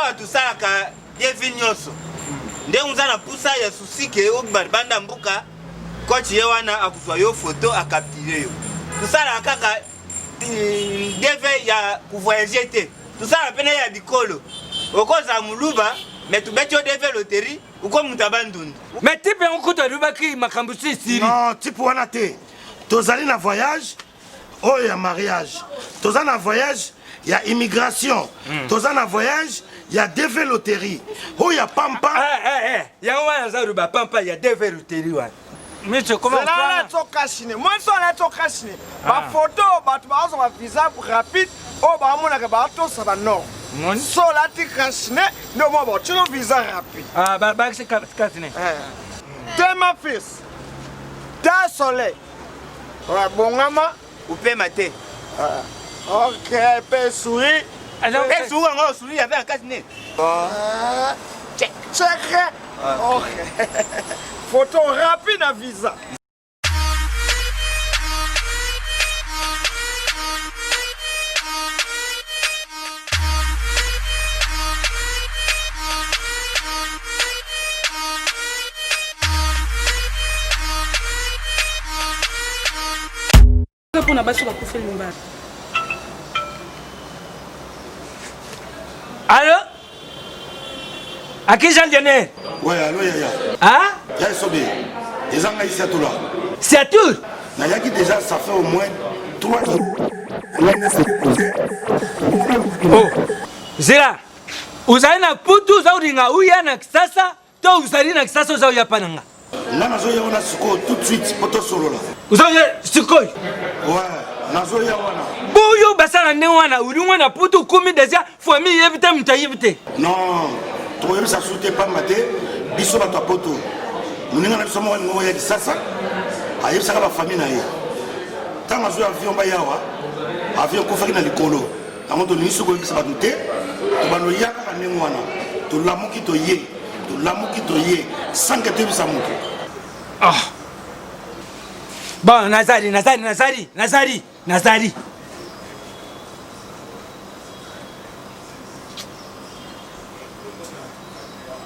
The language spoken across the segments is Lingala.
awa tusalaka devi nyonso nde unzana pusa ya susike banda mbuka coach ye wana akuzwa yo photo akaptire yo tusala kaka deve ya kuvoyager te tusala pene ya bikolo okoza muluba mais tubetyo deve loterie uko mutabandundu mais type ukuta lubaki makambusi siri non type wana te tozali na voyage oh ya mariage tozali na voyage ya immigration tozali na voyage ya deve loterie oh ya pampa ya wana za ruba pampa ya deve loterie wana Micho, comment on fait? Moi, je suis ma photo, ma visa rapide, ça va non. So là, tu caches, non, moi, tu as un visa rapide. Ah, bah, c'est casse-né. T'es ma fils. T'as soleil. Bon, maman. Ou peut mater. Ok, peut sourire. Alors, peut sourire, on sourit avec un casse-né. Check. Ok. Photo rapide à visa. Pour n'abattre pour faire une barre. Allô? À qui j'en ai? Ouais, allô, Yaya. Hein? Yaya Sobe, les Anglais ici à tout là. C'est à tout? Naya qui déjà, ça fait au moins 3 jours. Oh, Zera, uzaina putu za uringa uya na kisasa, to uzari na kisasa za uya pananga. Là, nazo ya wana suko tout de suite, poto solo là. Uzaye sukoi? Ouais, nazo ya wana. Buyu basana ne wana, uringa na putu 10 deja, famille yebite mutayibite. Non, toi ça soute pas maté, biso ba poto. Muninga na biso mo ngo ya kisasa. Ayi saka ba famille na ye. Tant azo avion ba yawa, avion ko faki na likolo. Nango to ni suko bisa ba dute, to ba no yaka ka ne wana. To lamuki to ye. To lamuki to ye, sans que tu bisa muki. Ah. Bon, Nazari.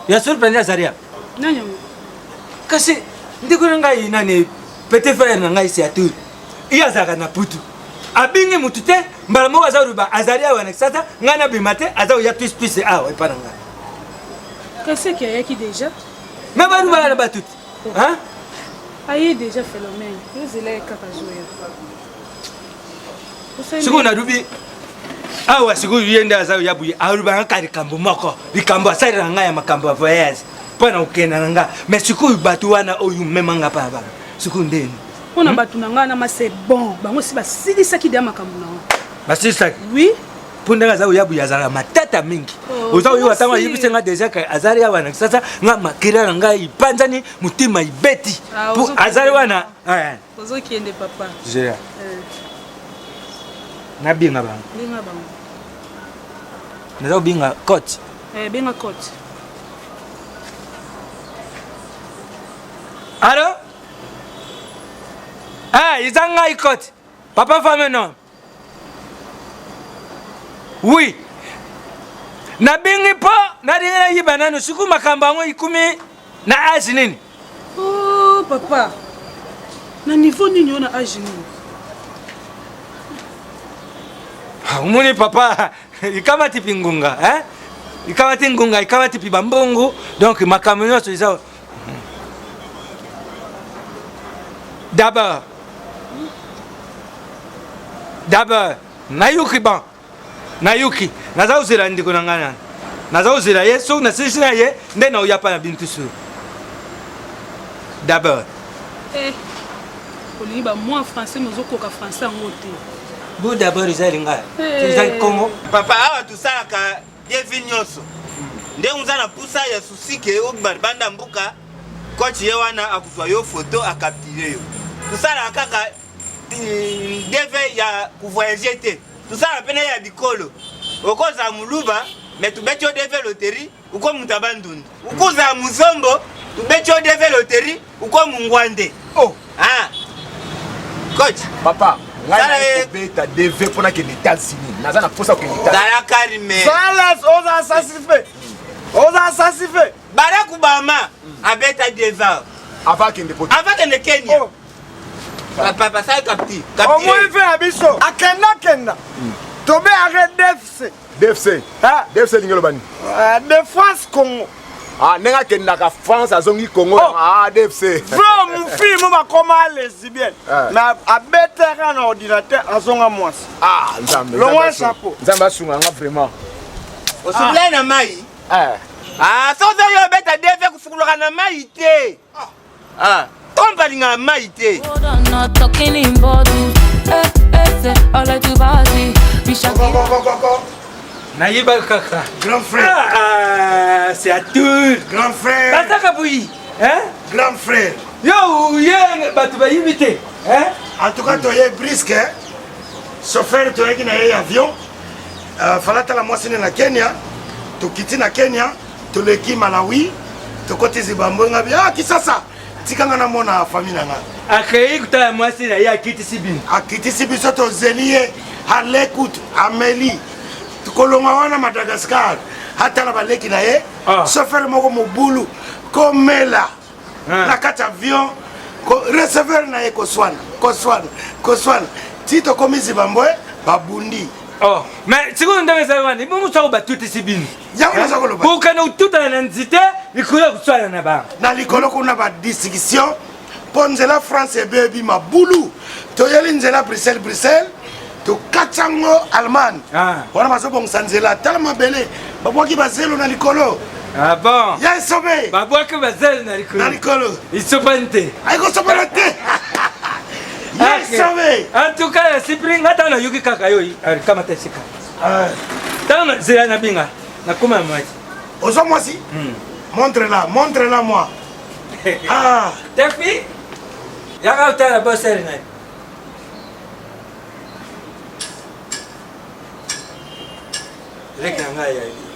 Ya surprendre Nazaria. Nani? Kasi ndikuna ngai nani petit frère na ngai si atu. Iya zaka na putu. Abingi mutute mbala mo azaruba Azaria wana sasa ngana bimate azau ya twist awa ipananga. Qu'est-ce qu'il y a qui déjà? Mais baruba na batut. Hein? Aïe déjà phénomène. Vous allez jouer. Siku na rubi. Awa siku yenda azau ya buyi aruba ngari kambo moko. Likambo asari nga ya makambo voyage. Pana ukena nga. Mais siku batu wana oyu memanga pa ba. Siku ndeni. On a battu na ma c'est bon. Bango si ba sili saki de makambo na. Ba sili saki. Oui. Punda za uyabu ya zara matata mingi. Uza uyu watama yibise nga deja ka Azari ya wana sasa nga makira nga ipanzani mutima ibeti. Azari wana. Ozo kiende papa. Jea. Na binga bang. Binga bang. Na binga coach. Binga coach. Allô? Izanga coach. Papa femme non. Oui. Na bingi po na dinga yibana no siku makamba ngo ikumi na age nini? Oh papa. Na niveau nini ona age nini? Umuni papa ikama tipi ngunga ikama tingunga ikama tipi bambongo donc makamyo so isa d'abord nayuki ban nayuki naza uzira ndiko nangana naza uzira yesu na sisi na ye ndena uyapa na bintu su d'abord oliba moi français mozoko ka français ngote. Vous d'abord izalinga. Izali Congo. Papa awa tusalaka devi nyonso. Nde unzana pusa ya susike banda mbuka coach ye wana akuzwa yo photo akaptire yo. Tusala kaka deve ya kuvoyager te. Tusala pene ya bikolo. Okoza muluba mais tubetyo deve loterie uko mutabandundu. Ukuza muzombo tubetyo deve loterie uko mungwande. Oh. Coach. Papa. beta DV pour que l'État signe. Naza na posa que l'État. Zala karime. Salas oza sassife. Oza sassife. Barack Obama abeta deva. Avant qu'il ne pote. Avant que le Kenya. Papa ça capti. Au moins il fait abisso. Akenda. Tobe arrête DFC. DFC. Ah, DFC lingelo bani. Défense Congo. Ah, nenga kenda ka France azongi Congo. Ah, DFC. Vraiment mon film va comment lesbienne. Na abeta na ordinateur azonga mwasi. Ah, nzambe. Le moins chapeau. Nzamba sunga vraiment. Osubla na mai. Ah, so yo beta deve kusukuluka na mai te. Ah, tomba linga mai te. Not talking in bottles. I like to party. We shall Naïba kaka. Grand frère. Ah, c'est à tour. Grand frère. Bataka bouilli. Hein? Grand frère. Yo, yé, batu ba imité. Hein? En tout cas, tu es brisque. Chauffeur, tu es un avion. Falata la moissine na Kenya. Tu quittes na Kenya. Tu le qui Malawi. Tu côté Zimbabwe. Ah, qui ça ça? Tikanga na mona famille na nga. Akei kutala mwasi na ya kiti sibini. Akiti sibi soto Zélie, à l'écoute, Amélie. Tukolonga wana Madagascar. Hata na baleki na ye. Chauffeur moko mobulu. Komela. Na kati avion. Receveur na ye Koswana. Tito komi Zimbabwe, babundi. Oh, mais si vous ndenge za wani, mungu sa ba tuti sibini. Ya kuna za koloba. Pour kana ututa na nzite, likolo kuswala na ba. Na likolo kuna ba distinction. Ponzela France et baby mabulu. Toyeli nzela Bruxelles. To Katsango Allemagne. Wana masobo nsanzela tellement belé. Babwaki bazelo na likolo. Ah bon. Ya sobe. Babwaki bazelo na likolo. Na likolo. Isobante. Ay go sobalate. Ya sobe. En tout cas, Cyprien ngata na yuki kaka yo kama tesika. Tana zela na binga. Na kuma mwaji. Ozo mwasi? Montre-la moi. Ah, Tefi. Yaka utala bosser na.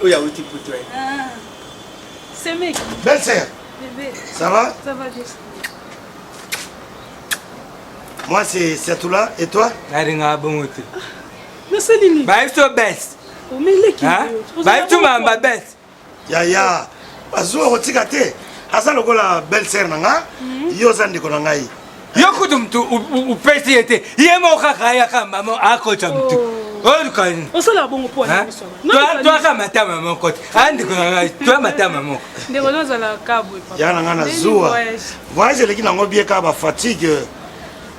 Oya uti puto. C'est mec. belle sœur. Bébé. Ça va? Ça va bien. Moi c'est Satoula et toi? Naringa bongote. Mais c'est Lini. Ba ifto best. Oh mais l'équipe. Hein? Ba ifto mamba best. Ya. Bazo otika te. Asa lokola belle sœur nanga. Yo zandiko na ngai. Yokutu mtu upesi yete. Yemo kaka ya kama mo akocha mtu. Olukani. Osala bongo po na biso. Toi kama matama moko. Andi kuna toi matama moko. Ndeko nozala kabwe papa. Ya nanga na zuwa. Voyage leki nango bien ka ba fatigue.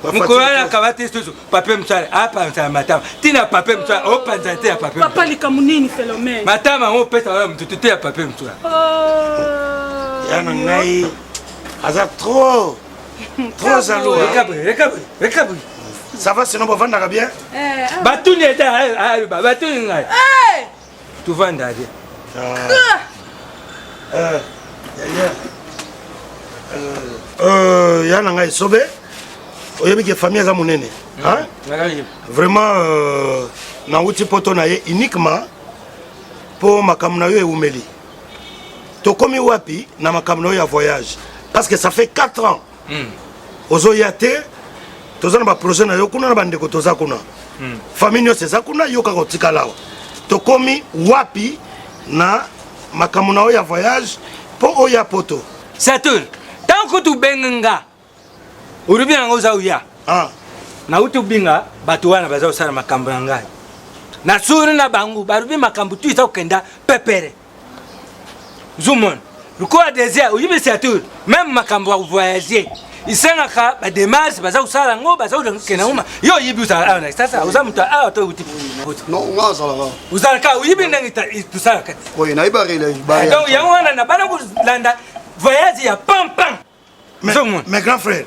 Mukwana kabati studio. Pape mtsale hapa mtsale matama. Tina pape mtsale opanzante ya pape. Papa likamunini phénomène. Matama mo pesa wa mtu tutu ya pape mtsale. Ya nangai. Aza trop jaloux. Rekabri. Ça va sinon on va bien? Batuni eta batuni ngai. Tu vanda bien. Ya nangai sobe. Oyebi ke famille za munene. Hein? Vraiment na uti poto na ye uniquement pour makambo na yo eumeli. Tokomi wapi na makambo na yo ya voyage parce que ça fait 4 ans. Ozo yate tozana ba projet na yo kuna na bandeko toza kuna. Famille nyose za kuna yo kako tikalawa. Tokomi wapi na makambo na yo ya voyage po oya poto. Satur, tant que tu benga urubi na ngoza uya. Na utu binga batu wana baza usana makambo na ngai. Na suri na bangu barubi makambo tu ita kenda pepere. Zumon. Lukoa désert, uyibi Satur, même makambo wa voyager. Isenga ka ba démarche baza usala ngo baza kena uma. Yo yibi usala na sasa uzamuta to uti. Non, nga sala. Usala ka uyibi ndangi tusala kati. Oui, na ibarele. Donc yango wana na bana ku landa voyage ya pam. Mais grand frère,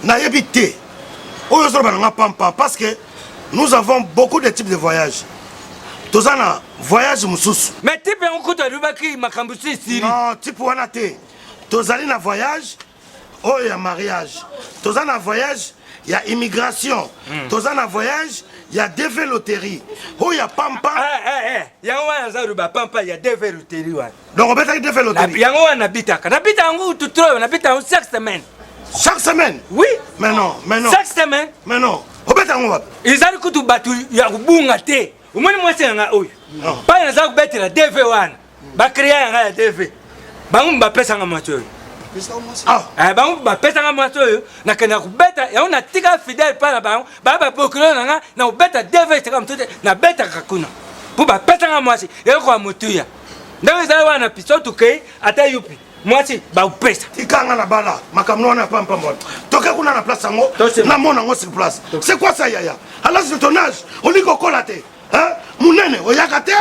na yebité. Oyo so bana pam parce que nous avons beaucoup de types de voyages. Tozana voyage mususu. Mais type on kuta rubaki makambo siri. Non, type wana te. Tozali na voyage oh ya mariage. Tozana voyage ya immigration. Tozana voyage ya déveloterie. Oh ya pampa. Yango wana za ruba pampa ya déveloterie wana. Donc on peut déveloterie. Yango wana bitaka. Na bita yango tu trouves na bita chaque semaine. Chaque semaine? Oui. Mais non. Chaque semaine? Mais non. On peut beta ngo wapi izali kutu batu ya kubunga te umoni mwasi nga oyo pa naza kubetela DV wana bakria yanga ya DV bangu bapesa nga mwasi oyo bangu bapesa nga mwasi oyo nakenda kubeta yango natika fidèle pa na bango baba procureur nanga na kubeta DV seka mtote na beta kakuna po bapesa nga mwasi yako kwa mutuya ndenge ezali wana piso tukei ata yupi mwasi baupesa tikanga na bala makamno wana pampa mbona toke kuna na place yango na mona ngo sur place c'est quoi ça yaya à l'âge de ton âge on lit kokola te hein munene oyaka te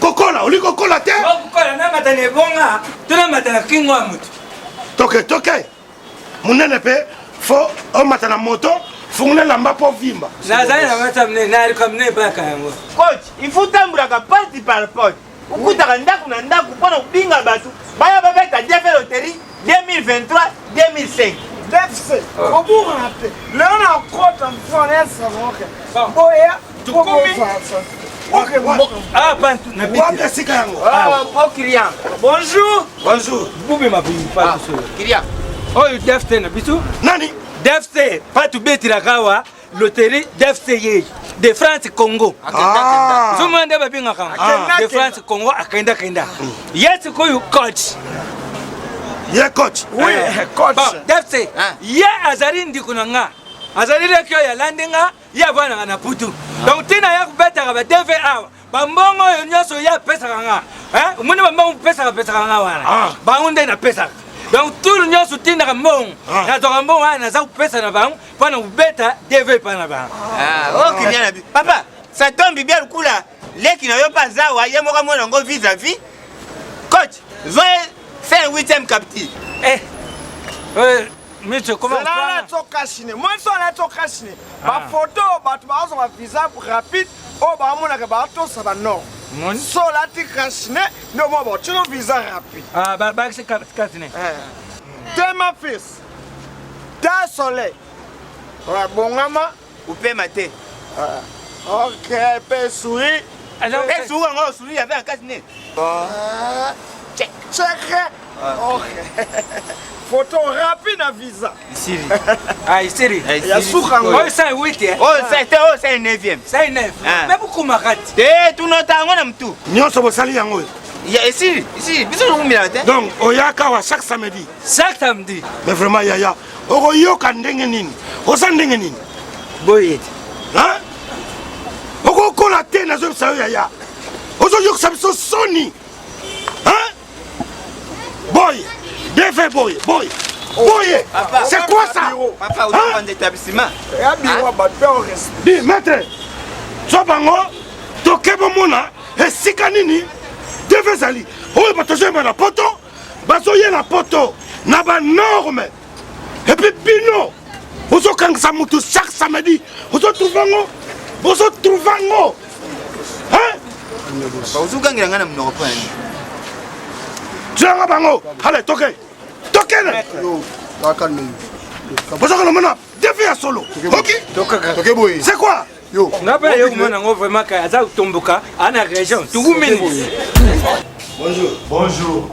kokola on lit kokola te kokola na matane bonga tuna matana kingo amutu toke munene pe fo o matana moto fungule lamba po vimba nazali na mata mne na ali kamne baka yango coach il faut tambulaka parti par porte ukutaka ndaku na ndaku mpona kubinga bato baya babeta DV loterie 2023 2005 DFC obunga te leo na kota mfano samoke boya tukumi pantu na wapi sika yango Kylian bonjour bubi mabi pa so Kylian oyo DFC na bitu nani DFC patu betira kawa loterie DFC de France Congo zumande babinga kama de France Congo akenda yes koyo coach ye coach oui coach DFC ye azali ndikuna nga azali lekyo ya landinga ya bwana na putu donc tina ya kubeta ba DV awa bambongo yo nyoso ya pesa nga umuni bambongo pesa nga wana bangunde na pesa donc tout le monde soutient na mbongo na to mbongo wana za kupesa na bango pana kubeta DV pana bango Kylian abi papa ça tombe bien kula leki na yo pazawa ye moka mwana ngo vis-à-vis coach zoe c'est 8e captif Micho comment on a to kashine moi so na to kashine ba photo batu ba zo ba visa rapide o ba mona ka ba to sa ba no so la ti kashine no mo ba chino visa rapide ba c'est kashine tema fils da soleil wa bongama upe mate ok pe souris alors pe souris ngo souris avec un kashine check ok photo rapide na visa ici ya suka ngo c'est 8 c'est 9e c'est 9 mais beaucoup makati tu nota ngo na mtu nyonso bosali yango ya ici biso ngumila te donc oyaka wa chaque samedi mais vraiment yaya okoyoka ndenge nini osa ndenge nini boyete hein okokola te nazobisa yo yaya ozoyokisa biso soni hein boy DV boy c'est quoi ça papa au établissement ya biwa ba to reste di maître sobango tokebo mona esika nini DV zali oyo batozoyeba na poto bazoye na poto na banorme et puis bino ozokangisa mutu chaque samedi ozotrouvango hein uzukangira ngana mnoko pani tuyanga bango allez toke bozokana mona DV ya solo Toke boy. c'est quoi Yo. ngapa yo kumona ngo vraiment ka aza kutomboka ana région tungumini bonjour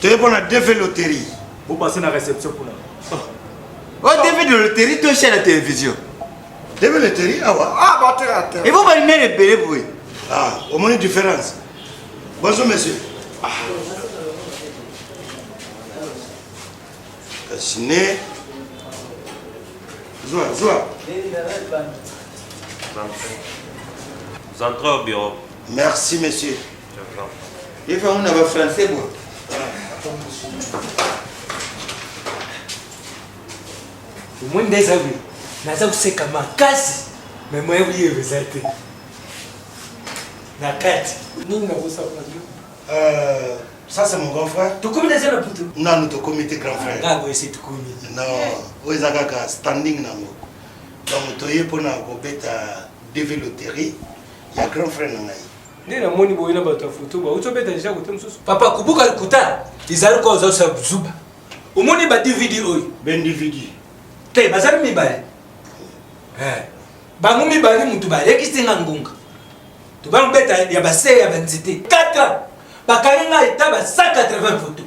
toyepo na DV loterie Vous passez la réception pour là. oh DV de loterie to chaîne la télévision DV loterie awa ba te ate et vous va le mettre belé pour au moins une différence bonjour monsieur Kashine Zoua Vous entrez au bureau. merci monsieur il faut on a français bon umuni ndezabi naza kuseka makasi memo yebuye te na kati nini nakosa ça c'est mon grand frère tukumi na zela putu non nous te comité grand frère ngako esi tukumi non oza kaka standing nango donc toye mpona kobeta DV loterie ya grand frère na ngai nde namoni boyina bato ya foto bautobeta deja kote mosusu papa kubuka likuta izali ko ozosa zuba omoni ba DVD oyo bendividi te bazali mibale bango mibale mutu balekisinga ngunga tobangobeta ya base ya banzete 4 ans bakangi ngai eta ba 180 foto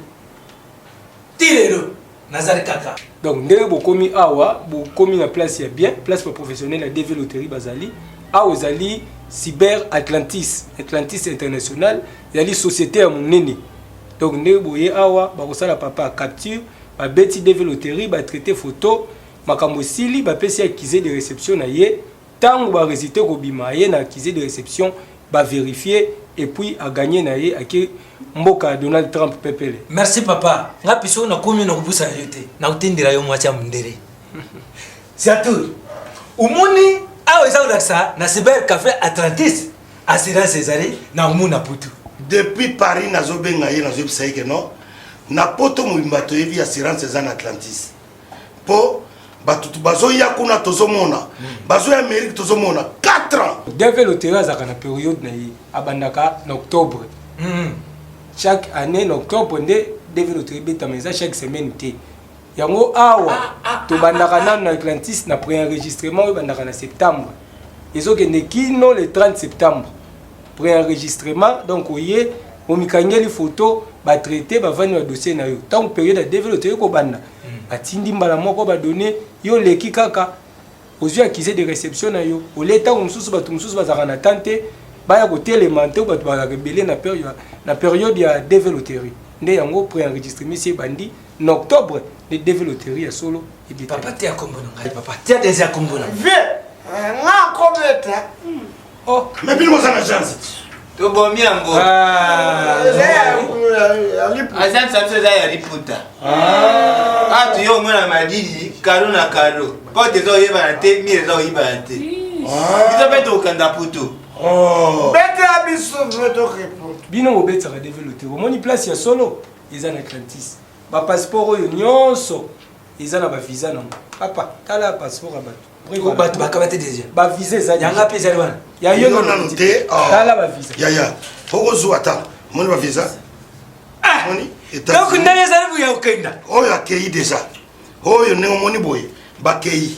ti lelo nazari kaka. Donc ndenge bokomi awa bokomi na place ya bien, place pour professionnel à DV Loterie bazali awa ozali Cyber Atlantis International, ezali société ya monene. Donc ndenge boye awa bakosala papa capture ba beti DV Loterie ba traiter photo makambo sili ba pesi accusé de réception na ye tango ba résultat ko bima ye na accusé de réception ba vérifier et puis a gagné na ye aki mboka Donald Trump pepele. Merci papa. Nga piso na komi na kubusa yote. Na utindira yo mwacha mndere. Siatu. Umuni awe za ulaksa na Cyber Café Atlantis. Assurance ezali na umuna putu. Depuis Paris nazobenga ye nazobisa yeke no. Na poto mubimbato yebi assurance ezana Atlantis. Po batutu bazoya kuna tozomona. Bazoya Amérique tozomona 4 ans. DV Loterie azaka na période na ye abandaka na octobre. Chaque année en octobre DV Loterie betameza chaque semaine té. Yango awa to bandaka na Atlantis na pré-enregistrement bandaka na septembre. Ezokende kino le 30 septembre. Pré-enregistrement donc oye omikangeli photo ba traiter ba vani ba dossier na yo. Tant période de DV Loterie ko banda. Atindi mbala moko ba donner yo leki kaka. Ozui accusé de réception na yo. O leta mususu ba tumususu bazaka na tante baya ko télémenté ba ba rebelle na période ya DV Loterie. Nde yango pré-enregistrement c'est bandi en octobre de DV Loterie ya solo et papa te akombono ngai papa te déjà akombono. Nga kometa. Oh, mais bien moi ça na chance. To bomi ambo. Azan samso za ya riputa. Tu yo mona madidi karo na karo. Pote zo yeba na te mi zo yeba na te. Bizo beto kanda puto. Oh. Bete abiso beto keputo. Bino mobetsa ka DV Loterie. Moni place ya solo eza na Atlantis. Ba passeport oyo nyonso eza na ba visa na papa tala passeport abato. Ko bato bakabate déjà. Ba visa za yanga pesa wana. Ya yo na noté. Tala ba visa. Ya. Poko zo ata. Moni ba visa. Moni. Donc ndani za ya ukenda. Oyo akei déjà. Oyo nengo moni boy. Ba kei.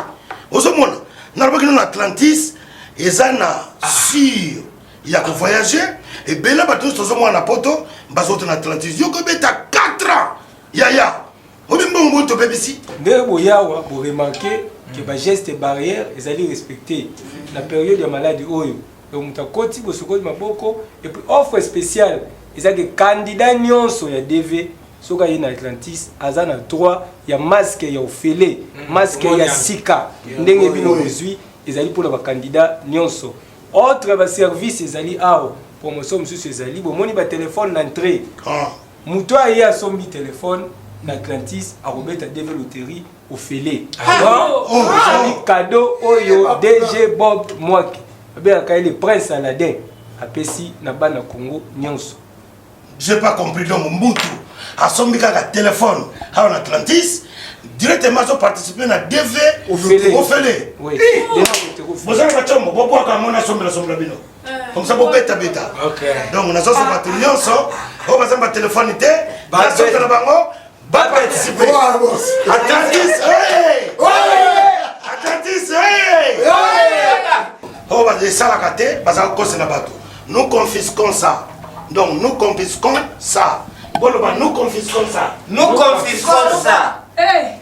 Ozo mona. Na bakino na Atlantis eza na sur ya ko voyager et bela bato tozo mona poto bazoto na Atlantis. Yo ko beta 4 ans. Ya. Obi mbongo to bebisi. Ndenge boyawa bo remarquer que ba geste barrière ezali respecté la période ya maladie oyo. Donc mutakoti bosokoti maboko et puis offre spéciale ezali candidat nyonso ya DV soka yina Atlantis azana droit ya masque ya ofele masque ya sika ndenge bino ozui ezali pour ba candidat nyonso. Autre ba service ezali awo promotion mususu ezali bomoni ba téléphone d'entrée. Muto aye asombi téléphone na Atlantis arobeta DV Loterie ofele. Ezali cadeau oyo DG Bob Mwaki. Bien quand le prince Aladin apesi na bana Congo nyonso. J'ai pas compris donc Mbutu asombi kaka téléphone à Atlantis directement so participer na DV ofele. Oui. Vous avez pas chombo bobo ka mona sombra bino. Comme ça bobeta beta. OK. Donc na so nyonso o bazamba téléphone té ba so na bango ba participer. Atlantis. Atlantis. Oh, bah, ça la gâté, bah, ça cause na bateau. Nous confisquons ça. Donc, nous confisquons ça. Bon, bah, nous confisquons ça. Nous confisquons ça.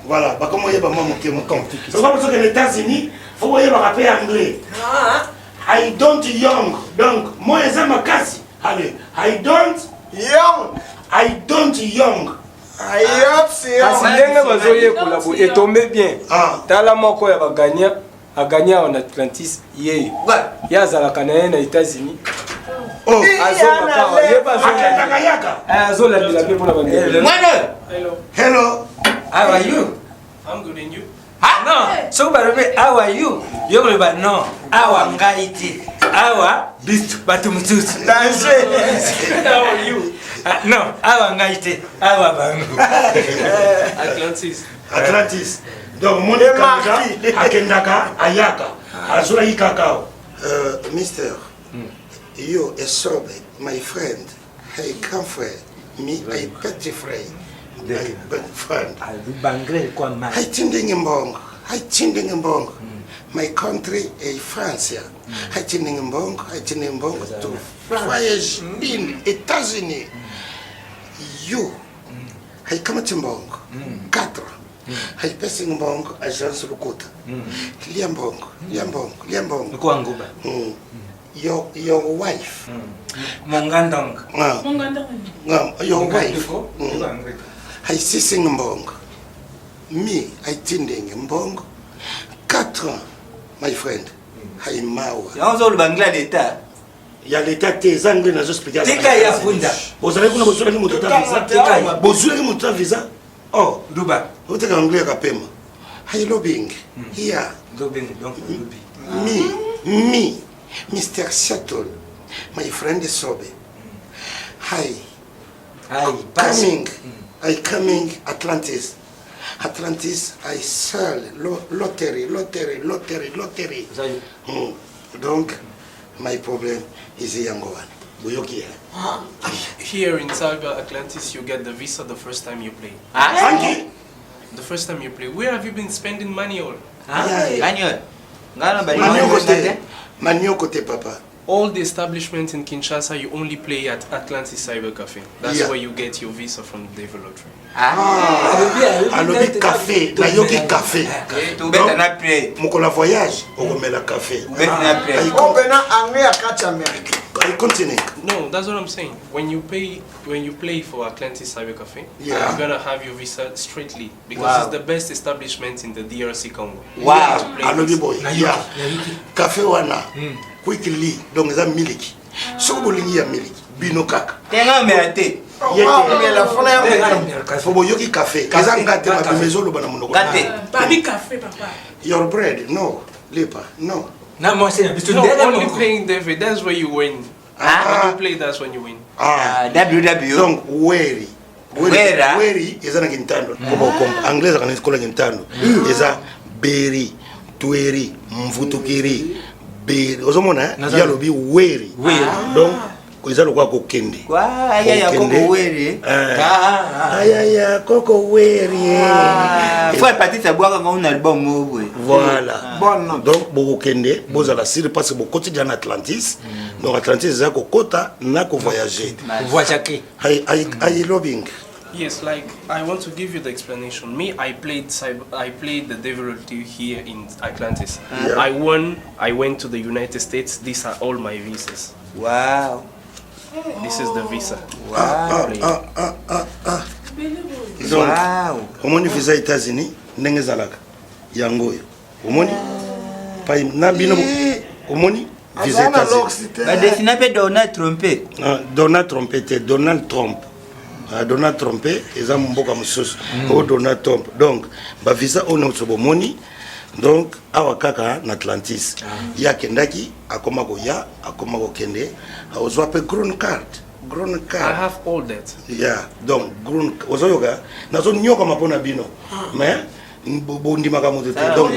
Voilà, bah, comment il y a, bah, moi, mon confisque. C'est pas parce que les États-Unis, faut voir, il va rappeler anglais. I don't young. Donc, moi, j'aime ma casse. Allez, I don't young. Kasi ndenge bazoye kolabo et tombé bien. Tala moko ya baganya a gagné en Atlantis hier. Ya zalaka na na États-Unis. Oh, hello. How are you? I'm good and you? No. So barobe, how are you? You go but no. Awa ngaiti. Awa bist batumutut. How are you? No, awa ngaiti. Awa bangu. Atlantis. Donc mon candidat akendaka ayaka. Azura ikakao. Mister. You a sobe, my friend. Hey, come friend. Me, I petty friend. My best friend. I tinding in Bong. My country is France. I tinding in Bong. To voyage in États-Unis. You, I come to Bong. 4. haipesi mbongo agence lukota lia mbongo Kwa nguba. your wife Mongandong. your wife haisisi mbongo me aitindenge mbongo 4 ans my friend haimawa Yanzo lubangla d'État. ya l'état te zangue na hospital Tika ya funda. bozali kuna bozula ni mutata visa bozula ni mutata visa oh Duba. utaka anglais kapema hai lobbying here Lobbying, donc lobby. me Mr. Shuttle my friend Sobe hi coming Atlantis I sell lottery donc my problem is a young one buyoki here in Cyber Atlantis you get the visa the first time you play. The first time you play. Where have you been spending money on? Manio kote papa. All the establishments in Kinshasa, you only play at Atlantis Cyber Cafe. That's where you get your visa from the Devil Lottery. Alobi café, na yoki café. Tu beta na play. Mokola voyage, okomela café. Beta na play. Obena anglais akati America. I continue. No, that's what I'm saying. When you play for Atlantis Cyber Cafe, you're gonna have your visa straightly because it's the best establishment in the DRC Congo. Wow. Alobi boy. Yeah. Café wana. Quickly, donc ça miliki. Soko bolingi ya miliki. Bino kaka. Tenga merate. Faut boyoki café. Eza ngate ma maison lo bana monoko. Ngate. Babi café papa. Your bread, no. Lepa, no. Na moi c'est No, only playing David. That's where you win. When you play, that's when you win. WW. Donc weri. Weri eza na kintando. Komo anglais za kanisa kola kintando. Eza beri, tueri, mvutukiri. Beri. Ozomona ya lobi weri. Donc eza lokwa kokende. Kwa aya ya koko weri. Aya ya koko weri. Faut partir ça boire quand on album mobwe. Voilà. Bon donc bokende bozala sir parce que bokoti dans Atlantis. Donc Atlantis eza kokota na ko voyager. Voyager. Ai lobbying. Yes, like I want to give you the explanation. Me, I played the Devil Lottery here in Atlantis. I won. I went to the United States. These are all my visas. Wow. This is the visa. Wow. Omoni visa États-Unis ndenge zalaka. Yango yo. Omoni pa na bino omoni visa États-Unis. Ba dessiner pe Donald Trump. Donald Trump. Donald Trump eza mboka mususu. O Donald Trump. Donc ba visa ono sobomoni. Donc awa kaka na Atlantis. Ya kendaki akoma goya akoma gokende. Ozwa pe green card. I have all that. Yeah, donc green ozoyoga nazo nyoka mapona bino. Mais bondi makamutu te. Donc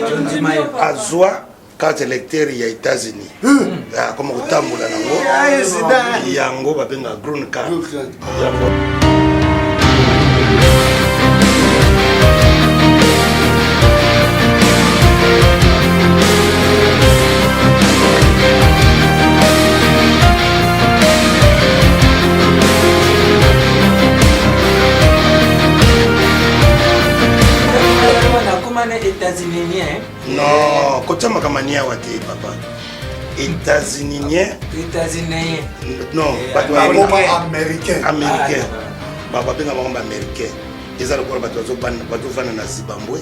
azwa carte électeur ya États-Unis. Akoma kutambula nango. Yango babenga green card. États-Unis. Non, kota makamania wate papa. États-Unis. Non, américain. Baba benga ba américain. Eza lokolo bato bato fana na Zimbabwe,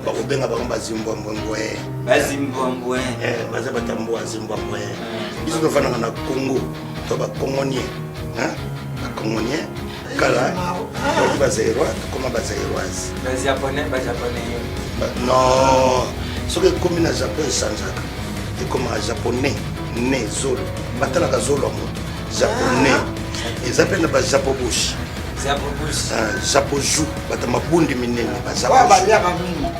ba ko benga ba Zimbabwe. Zimbabwe. Baza batambo Zimbabwe. Biso to fana na Congo, to ba Congolien. Hein? Ba Congolien. Kala, ba Zaïrois, comment ba Zaïroise. Ba Japonais. Non, ce que comme na Japon sanjaka. Et comme un japonais né zolo. Batala ka zolo moto. Japonais. Ils appellent ba Japobush. Japoju, batama bundi minene ba Japoju.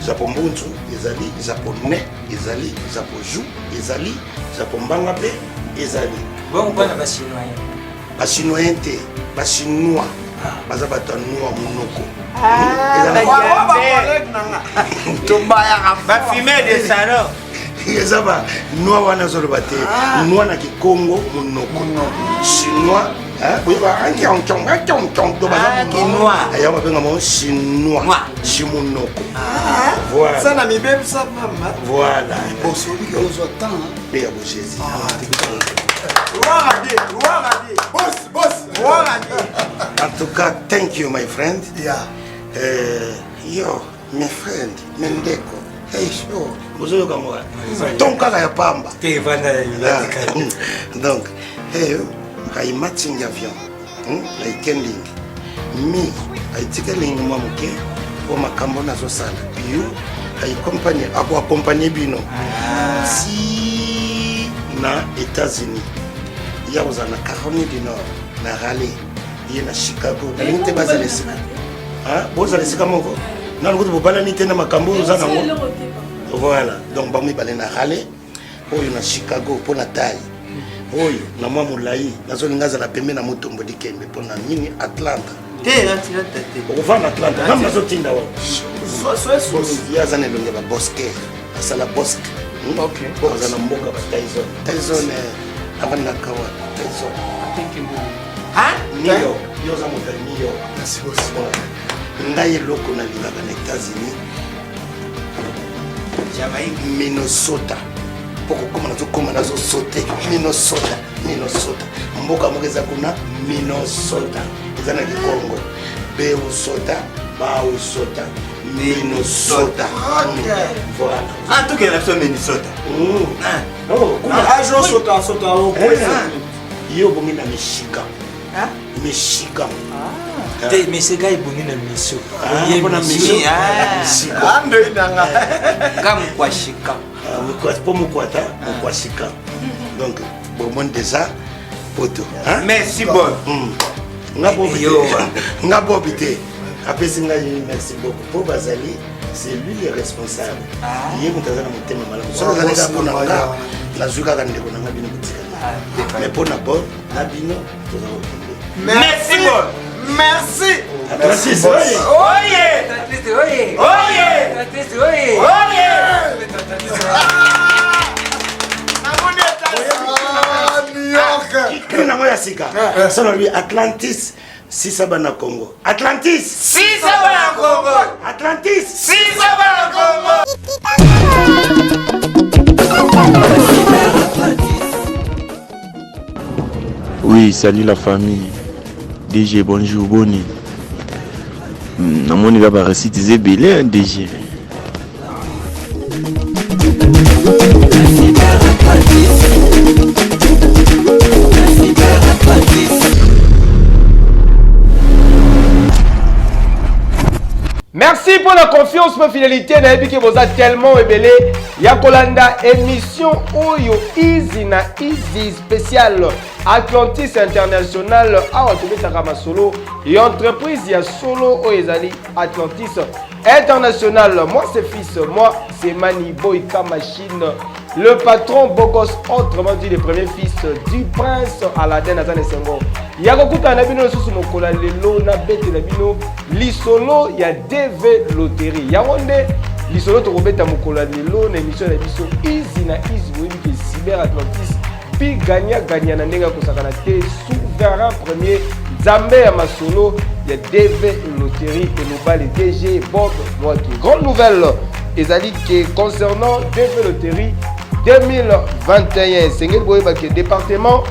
Japombunzu, ezali japonais, ezali Japoju, ezali Japombanga pe, ezali. Bon, bana ba chinois. Ba chinois te, ba chinois. Baza batanua munoko. Ba fumée de salon. Ezaba noa wana zolo bate, noa na Kikongo munoko. Chinois aya babenga mo chinois chimunoko voilà ça na mibebe ça mama voilà bosoli kozwa temps pe ya Jésus en tout cas thank you my friend yo my friend Mendeko hey show bozoyo kamwa donc kaka ya pamba te vanda donc hey kai matching avion like kending mi aitikeling mamuke o makambo nazo sala bio ai compagnie ako accompagner bino si na États-Unis ya uzana Caroline du Nord na Raleigh ye na Chicago na nite bazale sika bozale sika moko na ngoto bobala nite na makambo uzana ngo voilà donc bamu balé na Raleigh oyo na Chicago pour na taille oyo na mwa mulai nazolinga za la pembe na motombo dikembe pona nini Atlanta ovana Atlanta nam nazotinda wa ya zane longe ba boske asala bosk okay boza na mboka ba Tyson abana kawa Tyson niyo yoza motari niyo merci beaucoup ngai loko na lingaka na États-Unis Jamaïque Minnesota poko koma nazokoma nazosote Minnesota mboka moko eza kuna Minnesota eza na Congo Beusota Bausota Minnesota voilà en tout cas la Minnesota agent sota yo bongi na Michigan te mesega ibongi na miso bona Michigan ando inanga kam kwa shika pour mukwata mukwashika donc bon déjà poto merci bon ngabobité apesi ngai merci beaucoup pour Bazali c'est lui le responsable il est mutazana mutema malamu so zaleka pona nga nazuka ka ndeko nanga bino kutika mais pona bon na bino merci bon merci Atlantis oye New York solo lui Atlantis si sabana Congo Atlantis si sabana Congo Atlantis si sabana Congo. Oui, salut la famille. DG, bonjour, Boni. Namoni va réciter belé DG. Merci pour la confiance, ma fidélité. Naebi que vous êtes tellement ébélé. Yakolanda émission Oyo Easy na Easy spécial Atlantis International. Awa tobetaka masolo et entreprise ya solo Oyezali Atlantis International. Moi c'est fils, moi c'est Mani Boy Machine. Le patron Bogos, autrement dit le premier fils du prince Aladdin Azane Senghor. Yakokuta na bino susu mokola lelo na bete na bino lisolo ya DV Loterie. Yaronde lisolo to kobeta mokola lelo na émission na biso Easy na Easy boyebi ke Cyber Atlantis pi gagna na ndenga kosakana te souverain premier Zambé ya masolo ya DV Loterie et le DG Bob Mwaki. Grande nouvelle ezali ke concernant DV Loterie 2021 Sengel boyeba ke département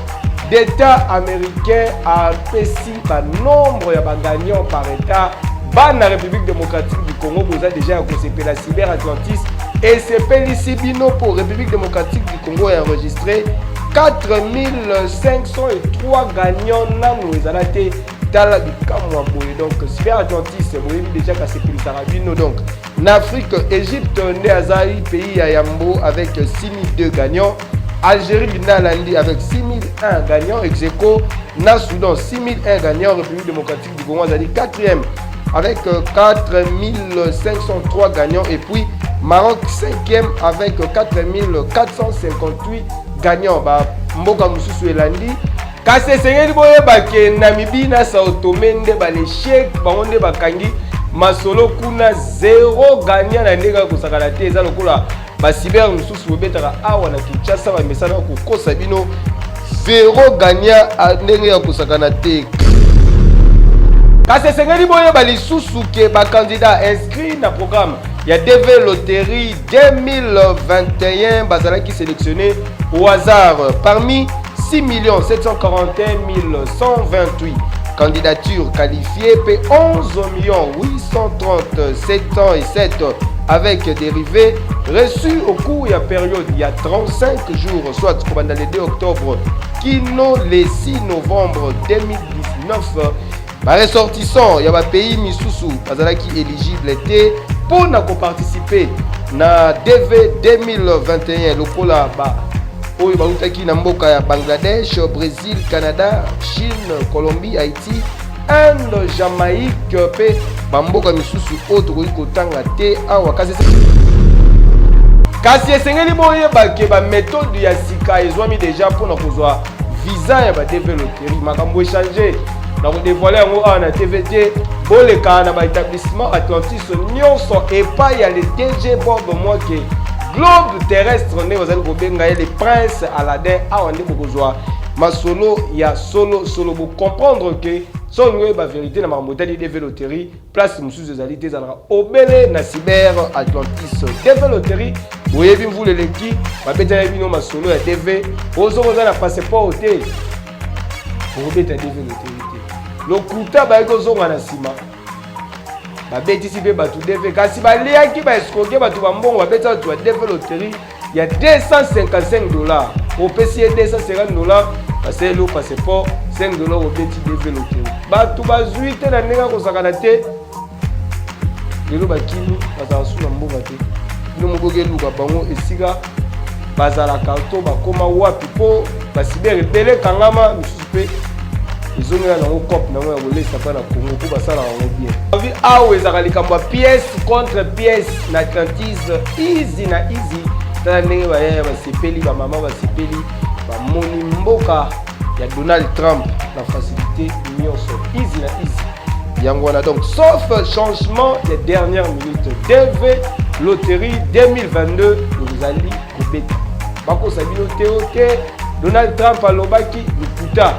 d'État américain a pesi par nombre de gagnants par État. La République démocratique du Congo vous a déjà concepé la Cyber Atlantis et c'est Pélicibino pour République démocratique du Congo a enregistré 4503 gagnants dans nos alatés dans la donc Cyber Atlantis vous déjà cassé Pélicibino donc en Afrique, Égypte, Néazari, pays à Yambo avec 6002 gagnants. Algérie Binalandi avec 6001 gagnants, Execo, na Soudan 6001 gagnants, République démocratique du Congo Azali 4e avec 4503 gagnants et puis Maroc 5e avec 4458 gagnants. Mboka Mususu Elandi kasi sengeli boyeba ke Namibie na Sao Tomé nde ba l'échec bango nde bakangi masolo kuna 0 gagnant na ndenge kosakana te eza lokola ba cyber mususu bobetaka awa na Kinshasa ba mesana ko kosa bino 0 gagnant ndenge ya kosakana te. Kasi sengeli boye balisusu ke ba candidat inscrit na programme ya DV Loterie 2021 bazalaki sélectionné au hasard parmi 6 741 128 candidatures qualifiées et 11 837 ans et 7 avec dérivés reçus au cours de la période il y a 35 jours, soit pendant le 2 octobre, qui n'ont le 6 novembre 2019. Les ressortissants, il y a un pays Misusu, qui éligible était pour participer à DV 2021. Le Kola, Bangladesh, Brésil, Canada, Chine, Colombie, Haïti, Inde, Jamaïque, pe bamboka misusu autre kotanga te awa kasi esengeli boyeba ke ba méthode ya sika ezwami déjà pour na kozwa visa ya ba DV Loterie makambo échanger na ko dévoiler yango awa na TVT boleka na ba établissement Atlantis nyonso epai ya le DG Bob Mwake globe terrestre ne ozali kobenga le prince Aladdin awa nde bokozwa masolo ya solo bo comprendre que son ba vérité na makamotali DV Loterie place mususu ezali te ezalaka obele na cyber Atlantis DV Loterie boyebi mvule leki babeta bino masolo ya DV ozokoza na passeport te obeta DV Loterie te lokuta bayekozonga na sima babetisi pe batu DV kasi baliaki baescroquer batu bambongo babeta batu ya DV Loterie ya $255 opesi ye $250 parce le passeport $5 obeti DV Loterie batu bazwi te na ndenge kozakana te lelo bakini bazala su na mboka te bino mokoki eluka bango esika bazalaka to bakoma wapi mpo basiber ebele kangama misusu mpe ezongela nango cope nango ya kolesa mpa na Congo mpo basala yango bien avi awa ezaka likambo ya pièce contre pièce na Atlantis easy na easy tala ndenge bayaya basepeli bamama basepeli bamoni mboka ya Donald Trump na facilité nyonso easy na easy yango wana donc sauf changement des dernières minutes DV Loterie 2022 ezali kobeta bakosa bino te Donald Trump alobaki lokuta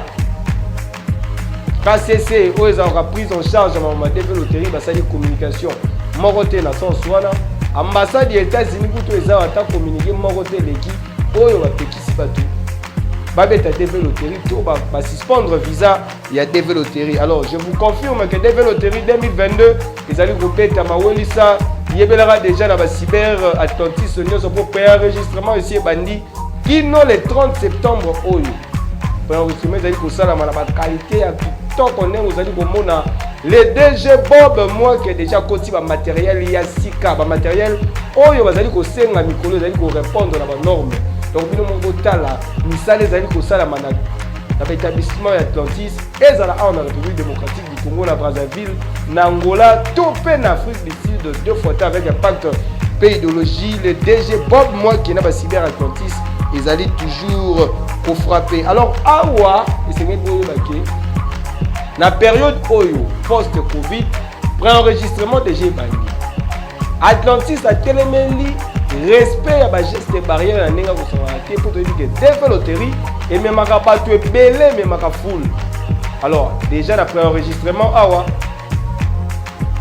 KCC oyo ezalaka prise en charge ya mama DV Loterie basali communication moko te na sens wana ambassade ya États-Unis kutu eza ata communiqué moko te leki oyo bapekisi bato babeta DV Loterie to suspendre visa ya DV Loterie. Alors je vous confirme que DV Loterie 2022 ezali kopeta mawelisa yebelaka déjà na ba cyber Atlantis nyonso pour préenregistrement ici et bandi kino le 30 septembre oyo préenregistrement ezali kosalama na ba qualité ya kitoko ndenge ozali komona le DG Bob Mwake déjà koti ba matériel ya sika ba matériel oyo bazali kosenga mikolo ezali ko répondre na ba normes. Donc bino mongo tala misale ezali kosalama na établissement Atlantis ezala en République démocratique du Congo na Brazzaville na Angola to pe na Afrique du Sud deux fois avec un pacte pédologie le DG Bob Mwake na ba cyber Atlantis ezali toujours ko frapper. Alors awa esengeli boyebake na période oyo post Covid préenregistrement déjà bandi Atlantis a telemeli respect à ba geste barrière na ndenge kosala te pour te dire que DV Loterie et même pas tout belé même ka full. Alors déjà la préenregistrement awa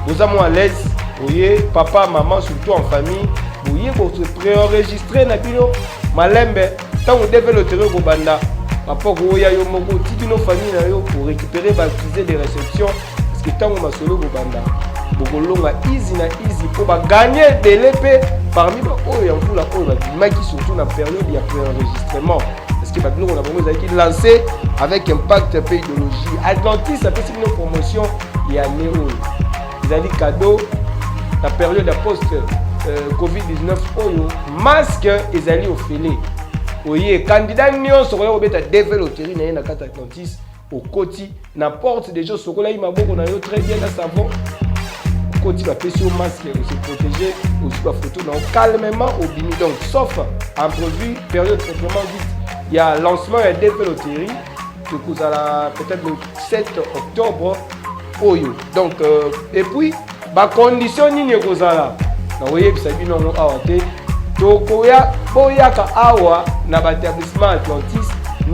vous êtes à l'aise voyez papa maman surtout en famille voyez pour se préenregistrer na bino malembe tant DV Loterie ko banda rapport oya yo moko tiki no famille na yo pour récupérer ba accusé de réception parce que tant ma solo ko banda bokolonga easy na easy pour ba gagner de l'épée parmi ba oyo mvula oyo ba qui surtout na période ya préenregistrement parce que ba biloko na bango ezaki lancé avec impact pédologie Atlantis a fait une promotion ya néo ezali cadeau la période de post Covid-19 oyo masque ezali ofele oye candidat nyonso koya kobeta DV Loterie na ye na kata Atlantis au koti n'importe des choses sokola yi maboko na yo très bien na savon koti ba pesi au masque et se protéger aussi ba photo non calmement au bini donc sauf imprévu période proprement dite il y a lancement ya DV Loterie que vous allez peut-être le 7 octobre oyo donc et puis ba condition nini kozala na oyebisa bino ngo awa te tokoya boyaka awa na ba établissement Atlantis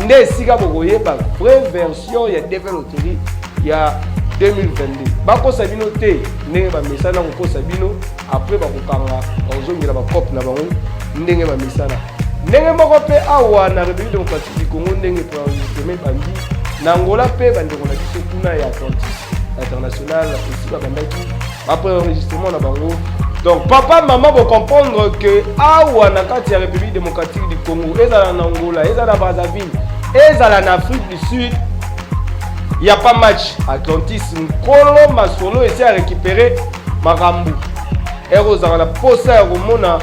nde esika bokoyeba vraie version ya développerie ya 2022 bakosa bino te ndenge bamesana kokosa bino après bakokanga bazongela bacope na bango ndenge bamesana ndenge moko mpe awa na République démocratique du Congo ndenge préenregistrement bandi na Angola mpe bandeko na biso kuna ya Atlantis international aussi babandaki bapréenregistrement na bango. Donc papa maman vous comprendre que awa na kati ya République démocratique du Congo ezala na Angola ezala na Brazzaville ezala na Afrique du Sud il y a pas match Atlantis Nkolo Masolo essaie à récupérer Marambu erozala na posa ya komona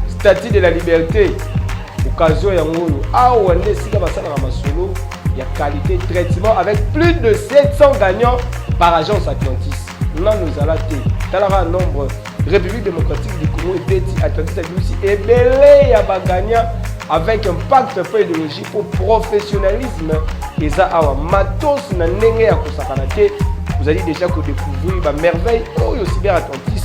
statue de la liberté occasion ya ngoyo awa nde sika basala na Masolo il y a qualité de traitement avec plus de 700 gagnants par agence Atlantis. Non, nous allons talara nombre République démocratique du Congo et Petit Atlantis a aussi et belé ya baganya avec un pacte pédagogique pour professionnalisme et ça awa matos na ndenge ya kosakanate vous allez déjà découvrir ba merveille oh aussi bien Atlantis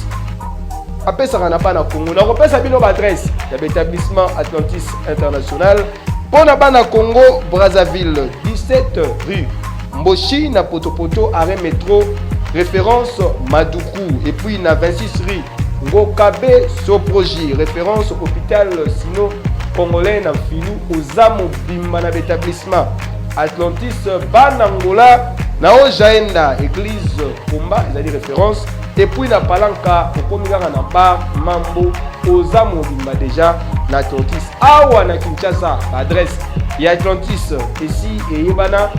après ça na pas na Congo na repesa bino ba adresse ya établissement Atlantis international pour na bana Congo Brazzaville 17 rue Mboshi na Potopoto arrêt métro référence Madoukou et puis na 26 rue Ngokabe Soproji référence hôpital Sino congolais na Filou Ozamo Bimba na établissement Atlantis Banangola na Ojaenda église Kumba ils ont des références et puis na Palanka okomingaka na bar Mambo Ozamo Bimba déjà na Atlantis awa na Kinshasa adresse ya Atlantis ici et Yebana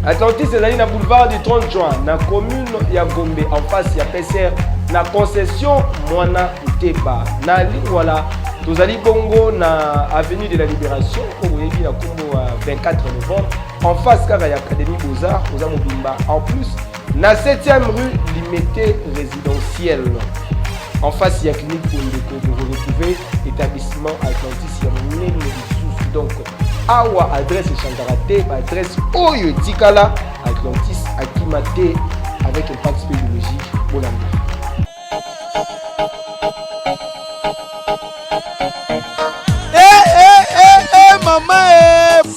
Atlantis est na boulevard du 30 juin na commune ya Gombe en face ya PCR na concession Mwana Nteba na Lingwala tozali bongo na avenue de la Libération oyebi na kombo 24 novembre en face kaka ya Académie Beaux-Arts oza mobimba en plus na 7e rue Limité résidentielle en face ya clinique Ondeko vous retrouvez établissement Atlantis ya monene lisusu donc awa adresse Changarate adresse oyo tikala Atlantis akimate avec un pacte pédagogique bolanda.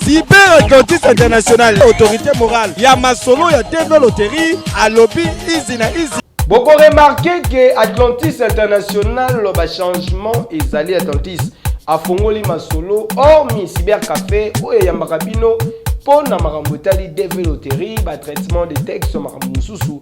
Cyber Atlantis International, autorité morale. Ya Masolo, ya Devil Loterie, à lobby easy na easy. Beaucoup remarqué que Atlantis International, le changement est allé Atlantis. A Fongoli Masolo, hormis Cyber Café, oye ya Makabino, pour na Marambotali Devil Loterie, traitement de textes Maramoussou.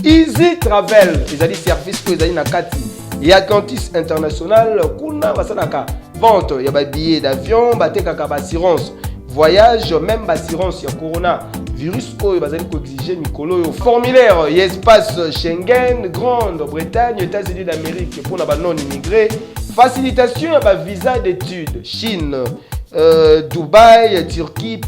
Easy Travel, ils allaient service que ils allaient na Kati. Et Atlantis International, kuna basanaka vente, il y a des billets d'avion, batekaka assurance. Voyage, même assurance, il y a corona, virus, il y a exiger Mikolo, formulaire, il y a espace Schengen, Grande-Bretagne, États-Unis d'Amérique pour les non-immigrés, facilitation, il y a visa d'études, Chine, Dubaï, Turquie,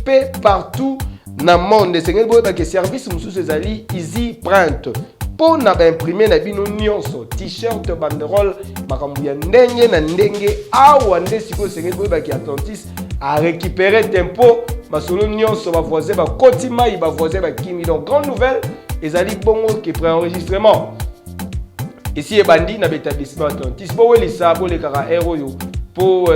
partout dans le monde. C'est un service qui Easy Print. Pour imprimer na bino nyonso t-shirt banderole makambo ya ndenge na ndenge awa nde siko sengeli boye baki Atlantis a récupérer tempo masolo nyonso ba voisin ba kotima ba voisin ba kimi donc grande nouvelle ezali bongo qui préenregistrement ici e bandi na établissement Atlantis bo welisa bo le kara eroyo pour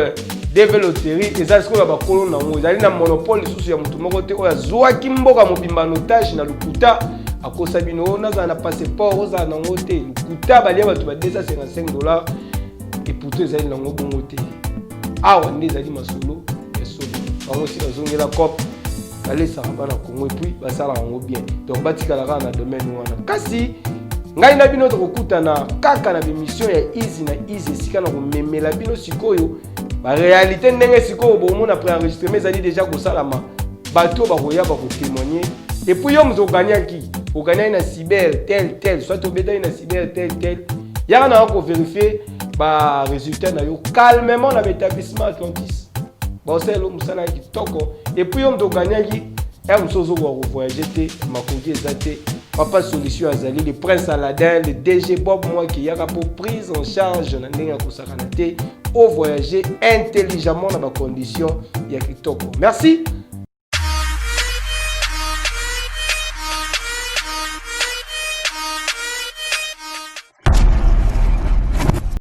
développer ezali siko ba kolo na ngo ezali na monopole susu ya mutu moko te oya zwa kimboka mobimba notage na lukuta akosa bino naza na passeport oza na ngote lukuta balia batu ba $255 et pourtant ezali na ngo bongo te awa nde ezali masolo esolo bango si bazongela cop balesaka bana Congo et puis basalaka yango bien donc batikalaka na domaine wana kasi ngai na bino tokokutana kaka na bemission ya easy na easy esika na komemela bino sikoyo baréalité ndenge sikoyo bomona préenregistrement ezali déjà kosalama bato bakoya bakotémoigner et puis yo moto oganyaki oganyaki na cyber tel soit obetaki na cyber tel yaka na ko vérifier ba résultat na yo calmement na établissement Atlantis boselo musala kitoko et puis yo moto oganyaki mosozo ko voyager te makoki ezate papa solution azali le prince Aladin le DG Bob moi qui yaka pour prise en charge na ndenge ya kosakana te au voyager intelligemment dans ba condition ya kitoko. Merci.